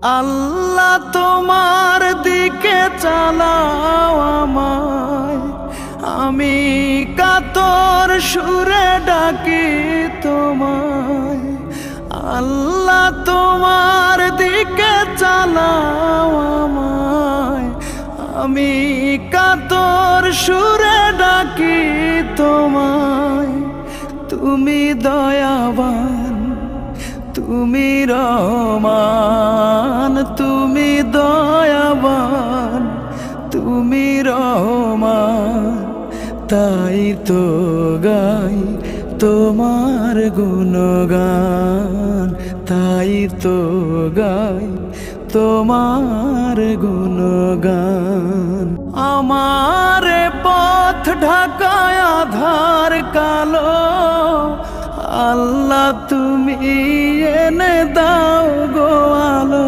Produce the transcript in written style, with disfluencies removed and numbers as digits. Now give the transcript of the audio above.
আল্লাহ তোমার দিকে চালাও আমায়, আমি কাতর সুরে ডাকি তোমায়। আল্লাহ তোমার দিকে চালাও আমায়, আমি কাতর সুরে ডাকি তোমায়। তুমি দয়াবান, তুমি রহমান, তুমি দয়াবান, তুমি রহমান। তাই তো গাই তোমার গুণগান, তাই তো গাই তোমার গুণগান। আমার পথ ঢাকায় আধার কালো, আল্লাহ তুমি এনে দাও গো আলো।